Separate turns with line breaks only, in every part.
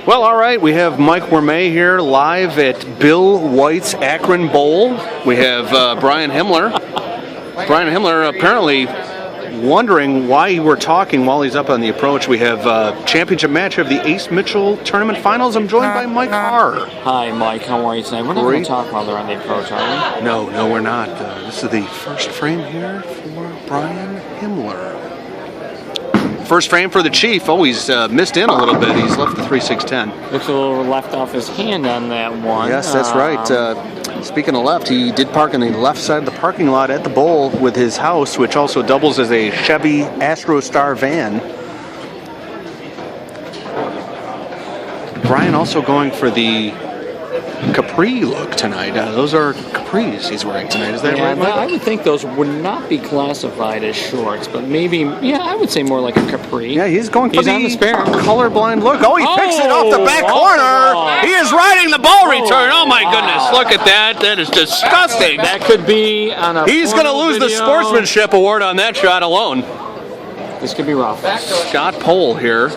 Well, all right, we have Mike Wormay here live at Bill White's Akron Bowl. We have Brian Himmler. Brian Himmler apparently wondering why we're talking while he's up on the approach. We have championship match of the Ace Mitchell Tournament Finals. I'm joined by Mike Carr.
Hi, Mike. How are you tonight? We're not going to talk while they're on the approach, are we?
No, we're not. This is the first frame here for Brian Himmler. First frame for the Chief. Oh, he's missed in a little bit. He's left the 3-6-10.
Looks a little left off his hand on that one.
Yes, that's right. Speaking of left, he did park on the left side of the parking lot at the bowl with his house, which also doubles as a Chevy Astrostar van. Brian also going for the capri look tonight. Those are capris he's wearing tonight. Is that right, Mike?
I would think those would not be classified as shorts, but maybe, I would say more like a capri.
Yeah, he's going for
on the spare.
Colorblind look. Oh, he picks it off the back corner. He is riding the ball return. Oh, my goodness. Look at that. That is disgusting.
That could be on a
He's going to lose the sportsmanship award on that shot alone.
This could be rough.
Scott Pohl here.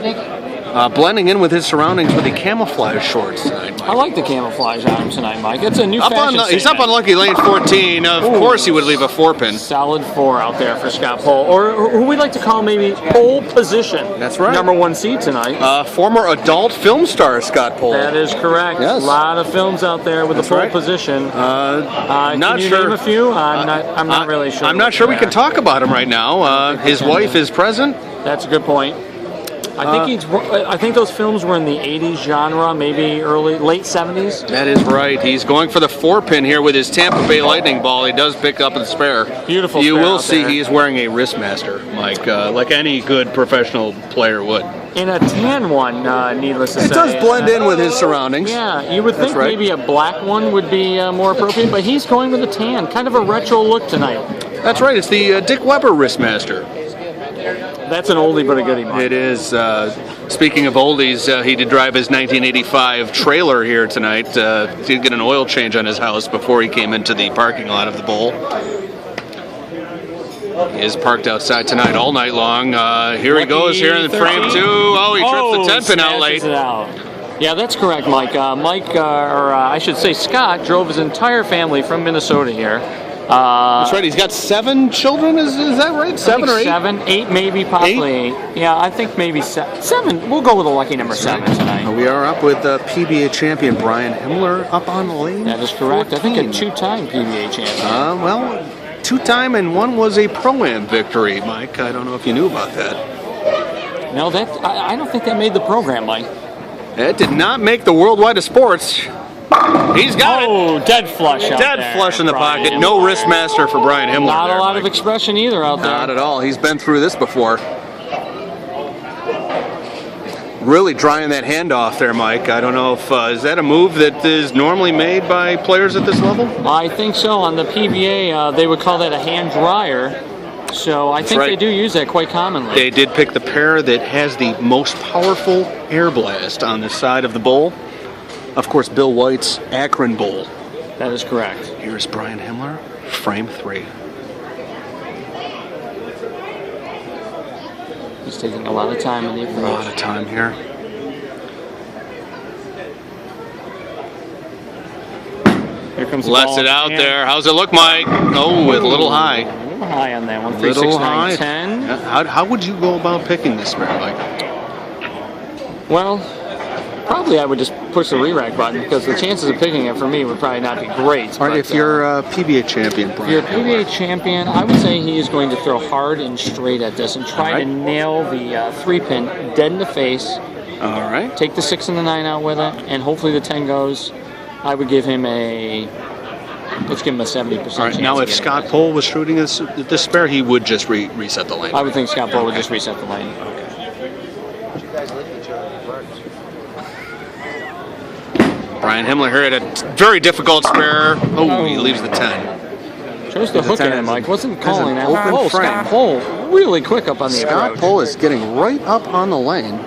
Blending in with his surroundings with the camouflage shorts tonight, Mike.
I like the camouflage on him tonight, Mike. It's a new fashion
He's up on lucky lane 14. Of course he would leave a 4-pin.
Solid 4 out there for Scott Pohl, or who we like to call maybe pole position.
That's right.
Number 1 seed tonight.
Former adult film star Scott Pohl.
That is correct.
Yes.
A lot of films out there with the pole position.
Not
can you
sure.
name a few? I'm not really sure.
I'm not sure we can talk about him right now. His wife is present.
That's a good point. I think those films were in the 80s genre, maybe late 70s.
That is right. He's going for the 4-pin here with his Tampa Bay Lightning ball. He does pick up the spare.
Beautiful.
You will see he is wearing a wristmaster, Mike, like any good professional player would.
In a tan one, needless to say.
It does blend in with his surroundings.
Yeah, you would think maybe a black one would be more appropriate, but he's going with a tan. Kind of a retro look tonight.
That's right. It's the Dick Weber wristmaster.
That's an oldie but a goodie, Mike.
It is. Speaking of oldies, he did drive his 1985 trailer here tonight. Did get an oil change on his house before he came into the parking lot of the bowl. He is parked outside tonight all night long. Here he goes here in frame 2. Oh, he trips the 10-pin out late.
Yeah, that's correct, Mike. I should say Scott, drove his entire family from Minnesota here.
That's right. He's got 7 children. Is that right? 7 or 8?
7, 8, maybe, possibly 8. Yeah, I think maybe 7. We'll go with a lucky number 7 tonight.
We are up with PBA champion Brian Himmler up on the lane.
That is correct. 14. I think a 2-time PBA champion.
Well, 2-time and 1 was a Pro-Am victory, Mike. I don't know if you knew about that.
No, I don't think that made the program, Mike.
It did not make the worldwide of sports. He's got it.
Oh, dead flush out there.
Dead flush in the pocket. No wristmaster for Brian Himmler.
Not a lot of expression either out there.
Not at all. He's been through this before. Really drying that hand off there, Mike. I don't know if, is that a move that is normally made by players at this level?
I think so. On the PBA, they would call that a hand dryer. So I think they do use that quite commonly.
They did pick the pair that has the most powerful air blast on the side of the bowl. Of course, Bill White's Akron Bowl.
That is correct.
Here's Brian Himmler, frame 3.
He's taking a lot of time in the approach.
A lot of time here.
Here comes the
Lets
ball
it out there. How's it look, Mike? Oh, with a little high.
A little high on that one. 3,
Little
6,
high.
9, 10.
How would you go about picking this pair, Mike?
Well, probably I would just push the re-rack button because the chances of picking it for me would probably not be great.
All right, if you're a PBA champion, Brian.
If you're a PBA champion, I would say he is going to throw hard and straight at this and try to nail the 3-pin dead in the face.
All right.
Take the 6 and the 9 out with it, and hopefully the 10 goes. I would give him let's give him a 70%.
All right, now if Scott Pohl was shooting this spare, he would just reset the lane.
I would think Scott Pohl would just reset the lane.
Brian Himmler here at a very difficult spare. Oh, he leaves the 10.
Chose the hook in it, Mike. Wasn't calling that.
Open frame.
Scott Pohl really quick up on the approach.
Scott Pohl is getting right up on the lane.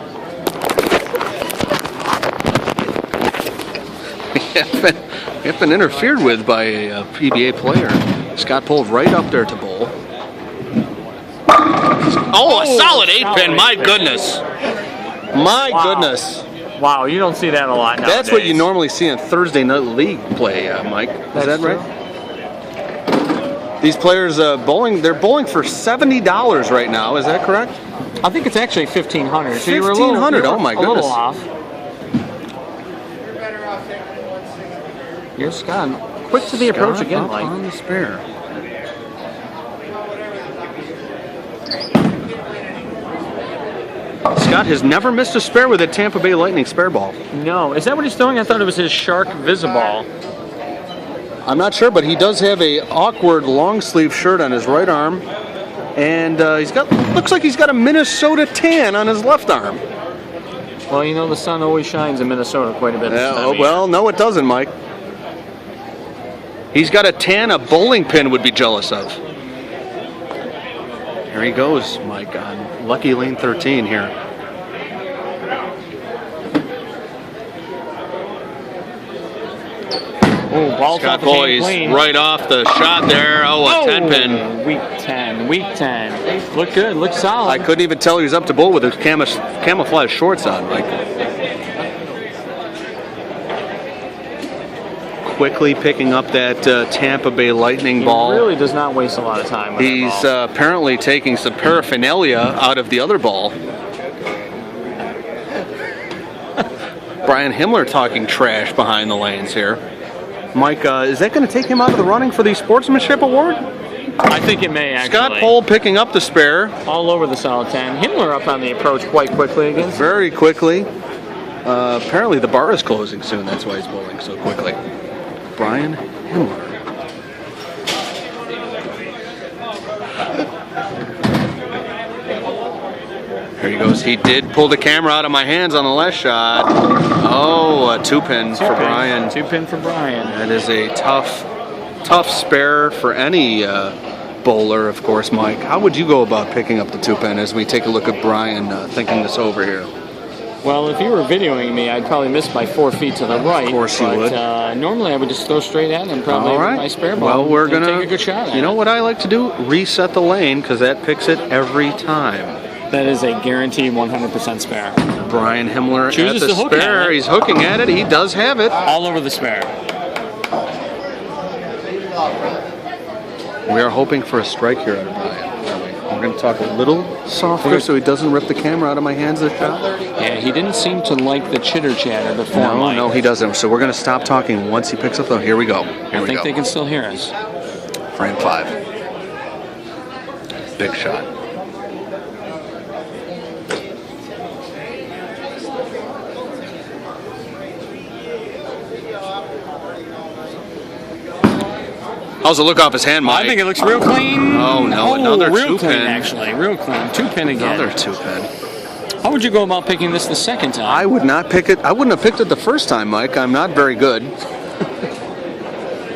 He's been interfered with by a PBA player. Scott Pohl right up there to bowl. Oh, a solid 8-pin. My
8-pin.
goodness. My
Wow.
goodness.
Wow, you don't see that a lot nowadays.
That's what you normally see in Thursday night league play, Mike. Is that right? These players bowling, they're bowling for $70 right now. Is that correct?
I think it's actually 1,500. So
$1,500. Oh my
A
goodness.
little off. Here's Scott. Quick to the approach
Scott
again,
up
Mike.
on the spare. Scott has never missed a spare with a Tampa Bay Lightning spare ball.
No, is that what he's throwing? I thought it was his Shark Visiball.
I'm not sure, but he does have a awkward long sleeve shirt on his right arm, and looks like he's got a Minnesota tan on his left arm.
Well, you know the sun always shines in Minnesota quite a bit. This time of year.
Well, no, it doesn't, Mike. He's got a tan a bowling pin would be jealous of. Here he goes, Mike, on lucky lane 13 here.
Oh, ball
Scott Pohl, he's right off the shot there. Oh, a 10-pin.
Week 10, week 10. Look good, look solid.
I couldn't even tell he was up to bowl with his camouflage shorts on, Mike. Quickly picking up that Tampa Bay Lightning ball.
He really does not waste a lot of time with
He's
that ball.
apparently taking some paraphernalia out of the other ball. Brian Himmler talking trash behind the lanes here. Mike, is that going to take him out of the running for the Sportsmanship Award?
I think it may actually.
Scott Pohl picking up the spare.
All over the solid 10. Himmler up on the approach quite quickly again.
Very quickly. Apparently the bar is closing soon. That's why he's bowling so quickly. Brian Himmler. Here he goes. He did pull the camera out of my hands on the last shot. Oh, a 2-pin for Brian.
2-pin for Brian.
That is a tough spare for any bowler, of course, Mike. How would you go about picking up the 2-pin as we take a look at Brian thinking this over here?
Well, if you were videoing me, I'd probably miss by 4 feet to the right.
Of course you would.
Normally, I would just throw straight at him, probably
All right.
with my spare ball.
Well, we're going
take a good shot at
You know
it.
what I like to do? Reset the lane, because that picks it every time.
That is a guaranteed 100% spare.
Brian Himmler
Chooses
at the
to hook at
spare.
it.
He's hooking at it. He does have it.
All over the spare.
We are hoping for a strike here out of Brian. We're going to talk a little softer so he doesn't rip the camera out of my hands this shot.
Yeah, he didn't seem to like the chitter chatter before.
No, he doesn't. So we're going to stop talking once he picks up the. Here we go.
I think they can still hear us.
Frame 5. Big shot. How's it look off his hand, Mike?
I think it looks real clean.
Oh, no, another
real
2-pin.
clean, actually. Real clean. 2-pin again.
Another 2-pin.
How would you go about picking this the second time?
I would not pick it. I wouldn't have picked it the first time, Mike. I'm not very good.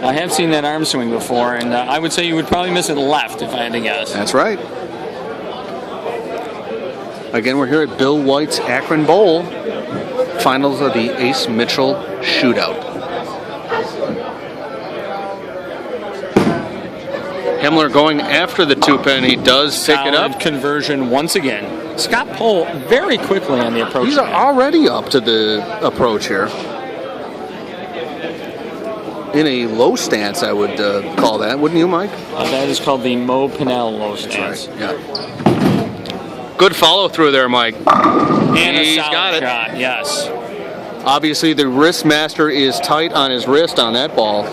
I have seen that arm swing before, and I would say you would probably miss it left if I had to guess.
That's right. Again, we're here at Bill White's Akron Bowl. Finals of the Ace Mitchell Shootout. Himmler going after the 2-pin. He does pick it up.
Conversion once again. Scott Pohl very quickly on the approach.
He's already up to the approach here. In a low stance, I would call that, wouldn't you, Mike?
That is called the Mo Pinnell low stance.
Right. Yeah. Good follow through there, Mike.
And
He's
a solid
got it.
shot, yes.
Obviously, the wrist master is tight on his wrist on that ball.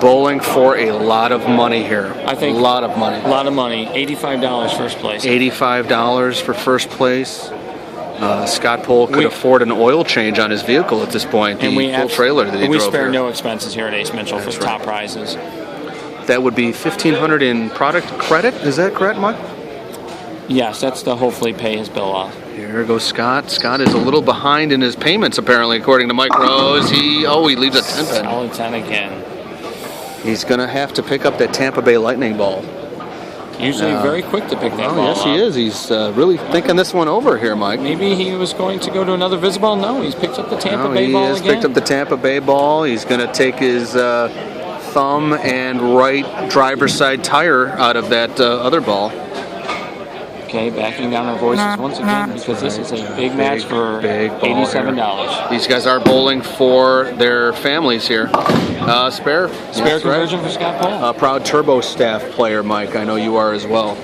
Bowling for a lot of money here.
I think
a lot of money.
A lot of money. $85 first place.
$85 for first place. Scott Pohl could afford an oil change on his vehicle at this point. The full trailer that he drove
we spare
here.
no expenses here at Ace Mitchell for top prizes.
That would be $1,500 in product credit. Is that correct, Mike?
Yes, that's to hopefully pay his bill off.
Here goes Scott. Scott is a little behind in his payments, apparently, according to Mike Rose. He leaves a 10-pin.
Solid 10 again.
He's going to have to pick up that Tampa Bay Lightning ball.
Usually very quick to pick that ball
yes, he is. He's really thinking this one over here, Mike.
Maybe he was going to go to another Visiball. No, he's picked up the Tampa Bay ball again.
He has picked up the Tampa Bay ball. He's going to take his thumb and right driver's side tire out of that other ball.
Okay, backing down our voices once again because this is a big match for $87.
These guys are bowling for their families here. Spare
conversion for Scott Pohl.
Proud Turbo staff player, Mike. I know you are as well.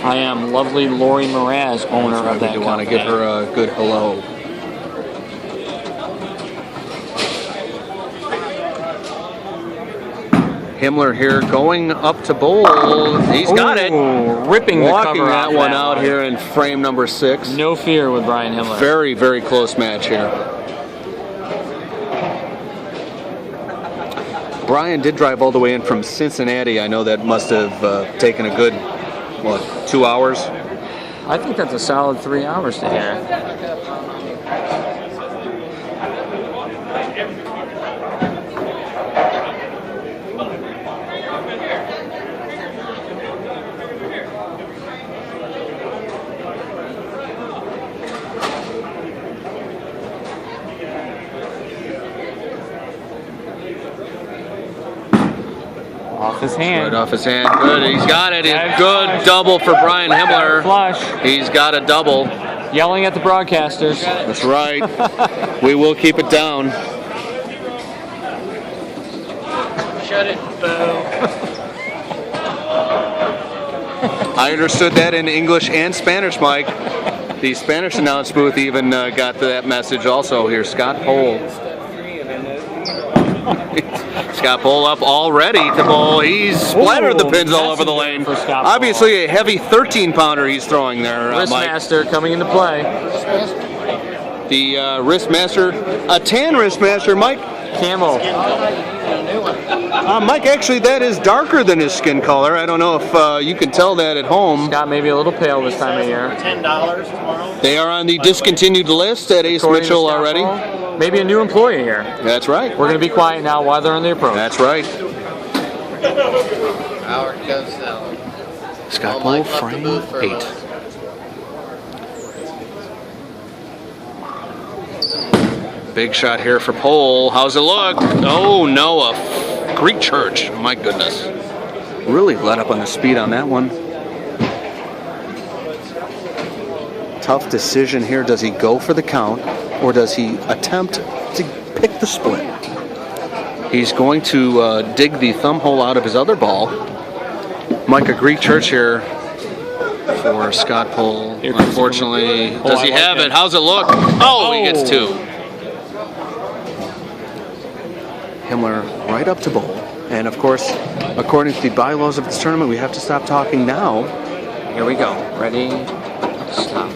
I am lovely Lori Mraz, owner of that company.
You want to give her a good hello. Himmler here going up to bowl. He's got it.
Ripping the
Walking
cover
that one out here in frame number 6.
No fear with Brian Himmler.
Very, very close match here. Brian did drive all the way in from Cincinnati. I know that must have taken a good, 2 hours?
I think that's a solid 3 hours to here. Off his hand.
Right off his hand. Good. He's got it. Good double for Brian Himmler.
Flush.
He's got a double.
Yelling at the broadcasters.
That's right. We will keep it down.
Shut it, Bo.
I understood that in English and Spanish, Mike. The Spanish announce booth even got to that message also. Here's Scott Pohl. Scott Pohl up all ready to bowl. He's splattered the pins all over the lane. Obviously a heavy 13-pounder he's throwing there,
Wristmaster coming into play.
The Wristmaster, a tan Wristmaster, Mike.
Camel.
Mike, actually that is darker than his skin color. I don't know if you can tell that at home.
Scott may be a little pale this time of year.
$10 tomorrow.
They are on the discontinued list at Ace Mitchell already.
Maybe a new employee here.
That's right.
We're going to be quiet now while they're on the approach.
That's right.
Howard goes down.
Scott Pohl, frame 8. Big shot here for Pohl. How's it look? Oh no, a Greek church. My goodness. Really let up on the speed on that one. Tough decision here. Does he go for the count or does he attempt to pick the split? He's going to dig the thumb hole out of his other ball. Mike, a Greek church here for Scott Pohl. Unfortunately, does he have it? How's it look? Oh, he gets 2. Himmler right up to bowl. And of course, according to the bylaws of this tournament, we have to stop talking now.
Here we go. Ready? Stop.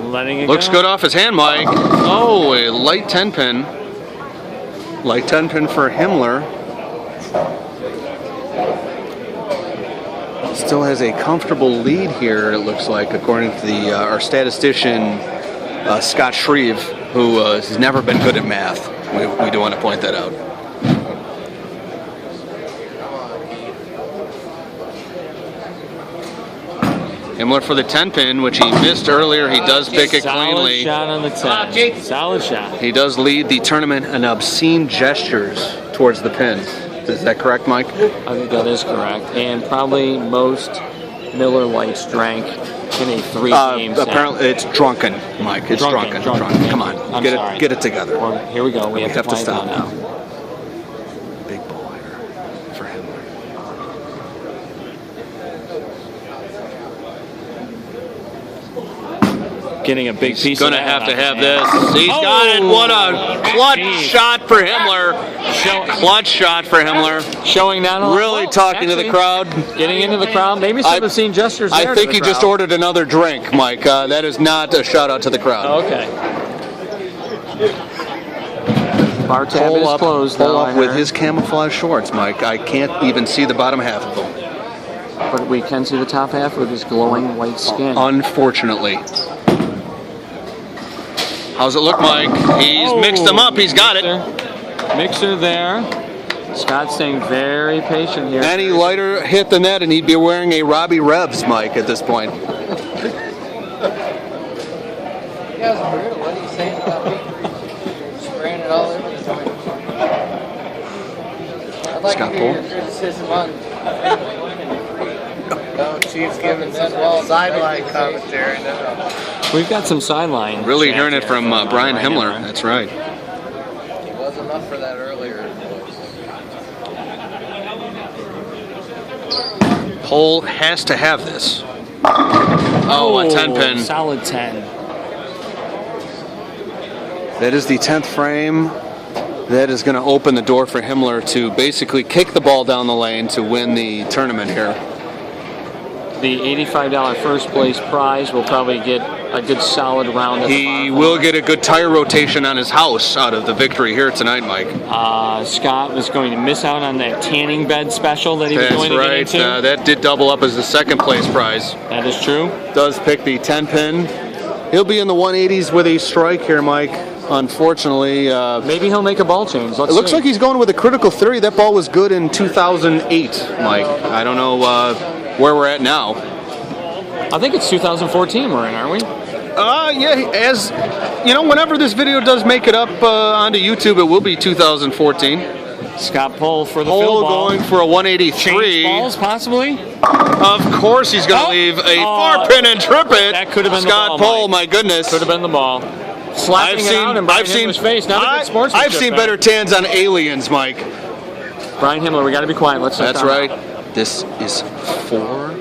Letting it
Looks
go.
good off his hand, Mike. Oh, a light 10 pin. Light 10 pin for Himmler. Still has a comfortable lead here, it looks like, according to the our statistician, Scott Shreve, who has never been good at math. We do want to point that out. Himmler for the 10 pin, which he missed earlier. He does pick it cleanly.
Solid shot on the 10. Solid shot.
He does lead the tournament in obscene gestures towards the pin. Is that correct, Mike?
I think that is correct. And probably most Miller Lights drank in a 3-game set.
Apparently, it's drunken, Mike. It's drunken. Come on,
I'm sorry.
Get it together.
Well, here we go. We have to
stop
now.
Big ball here for Himmler.
Getting a big piece.
He's gonna have to have this. He's got it. What a clutch shot for Himmler. Clutch shot for Himmler.
Showing not only
really talking to the crowd.
Getting into the crowd. Maybe some obscene gestures there.
I think he just ordered another drink, Mike. That is not a shout out to the crowd.
Okay. Bar tab is closed.
Pull up with his camouflage shorts, Mike. I can't even see the bottom half of them.
But we can see the top half with his glowing white skin.
Unfortunately. How's it look, Mike? He's mixed them up. He's got it.
Mixer there. Scott's staying very patient here.
Any lighter hit than that, and he'd be wearing a Robbie Revs mic at this point.
You guys are weird. What are you saying about me? Spraying it all over the joint. I'd like
Scott
to hear
Pohl.
your criticism on. No, Chief's giving some sideline commentary now.
We've got some sideline.
Really
chat
hearing it
here
from Brian Himmler. That's right.
He was enough for that earlier.
Pohl has to have this. Oh, a 10 pin.
Solid 10.
That is the 10th frame. That is going to open the door for Himmler to basically kick the ball down the lane to win the tournament here.
The $85 first place prize will probably get a good solid round at the
He
bottom.
will get a good tire rotation on his house out of the victory here tonight, Mike.
Scott was going to miss out on that tanning bed special that he was
That's
going to
right.
get into.
That did double up as the second place prize.
That is true.
Does pick the 10 pin. He'll be in the 180s with a strike here, Mike. Unfortunately,
Maybe he'll make a ball change. Let's
it looks
see.
like he's going with a critical 30. That ball was good in 2008, Mike. I don't know where we're at now.
I think it's 2014 we're in, aren't we?
Yeah, as you know, whenever this video does make it up onto YouTube, it will be 2014.
Scott Pohl for the
Pohl
fill ball.
going for a 183.
Change balls, possibly?
Of course, he's going to leave a far pin and trip it.
That could have been the
Scott
ball,
Pohl,
Mike.
my goodness.
Could have been the ball. Slapping it out and Brian Himmler's face. Not a good sportsmanship.
I've seen
there.
better tans on aliens, Mike.
Brian Himmler, we got to be quiet. Let's
That's
stop.
right. This is for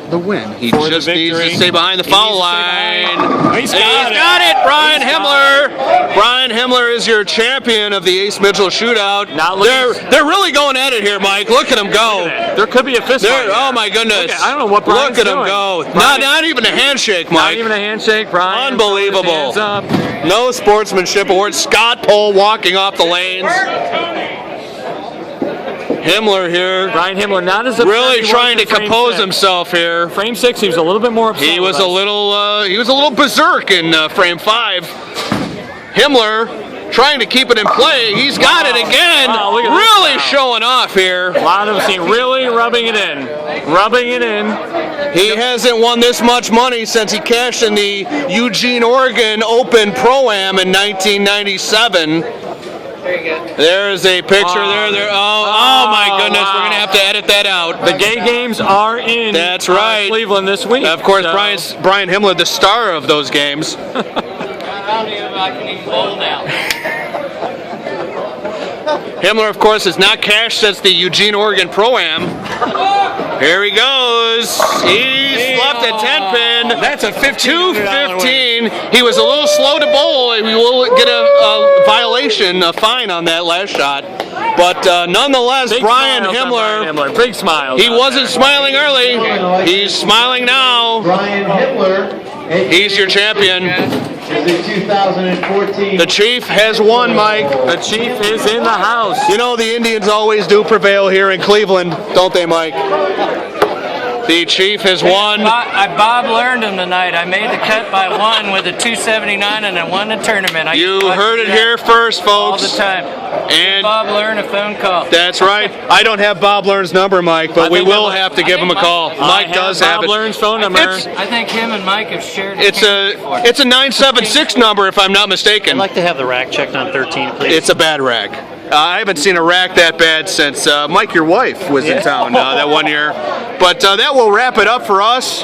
the win. He
For the
just needs to
victory.
stay behind the
He
foul
needs to stay
line.
behind. He's got it.
Brian
He's
Himmler. Brian Himmler is your champion of the Ace Mitchell shootout.
Not looking-
They're really going at it here, Mike. Look at them go.
There could be a fist fight.
Oh my goodness.
Look at- I don't know what Brian's
Look at
doing.
him go.
Brian-
Not even a handshake,
Not
Mike.
even a handshake, Brian.
Unbelievable.
Throw his hands up.
No sportsmanship award. Scott Pohl walking off the lanes. Himmler here.
Brian Himmler not as upset
Really
he was
trying to
in frame
compose
6.
himself here.
Frame 6, he was a little bit more upset.
He was
with
a
us.
little berserk in frame 5. Himmler trying to keep it in play. He's got it again.
Wow, look at this
really
now.
showing off here.
A lot of him really rubbing it in. Rubbing it in.
He hasn't won this much money since he cashed in the Eugene, Oregon Open Pro-Am in 1997. There's a picture there. Oh my goodness,
wow.
we're going to have to edit that out.
The gay games are in
That's right.
Cleveland this week.
Of course,
So-
Brian Himmler, the star of those games.
I don't even know if I can even bowl now.
Himmler, of course, has not cashed since the Eugene, Oregon Pro-Am. Here he goes. He's left a 10 pin.
That's a $1,500
215. He was a little slow to bowl. We will get a violation, a fine on that last shot. But nonetheless,
Big
Brian
smiles on
Himmler,
Brian Himmler. Big smiles.
he
on
wasn't
that.
smiling early. He's smiling now.
Brian Himmler.
He's your champion.
Is the 2014.
The Chief has won, Mike.
The Chief is in the house.
You know the Indians always do prevail here in Cleveland, don't they, Mike? The Chief has won.
I Bob learned him tonight. I made the cut by one with a 279 and I won the tournament. I
You
used to watch
heard it
that
here first,
all
folks.
the time.
And
Bob learned a phone call.
that's right. I don't have Bob Learn's number, Mike, but
I
we
think
will
I
have to give him a call.
I
Mike does have
Bob
it.
Learn's phone number.
I think him and Mike have shared a
It's
camera before.
a 976 number, if I'm not mistaken.
I'd like to have the rack checked on 13, please.
It's a bad rack. I haven't seen a rack that bad since Mike, your wife, was in town that one year. But that will wrap it up for us.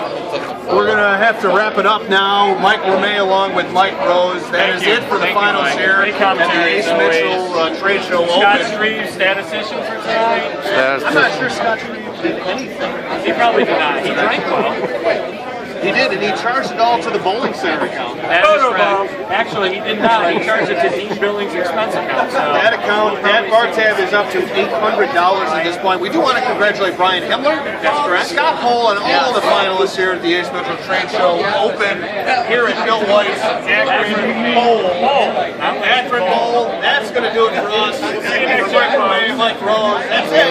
We're going to have to wrap it up now. Mike Lemay along with Mike Rose. That is it for the finals here at the Ace Mitchell Trade Show
Scott
Open.
Reeves, statistician for tonight.
I'm not sure Scott Reeves did anything.
He probably did not. He drank well.
He did, and he charged it all to the bowling center account.
That is correct. Actually, he did not. He charged it to Dean Billings' expense account. So.
That account, that bar tab is up to $800 at this point. We do want to congratulate Brian Himmler, that's correct, Scott Pohl, and all the finalists here at the Ace Mitchell Trade Show Open here at Bill White's Akron Bowl. Akron Bowl. That's going to do it for us. For Mike Lemay, Mike Rose. That's it.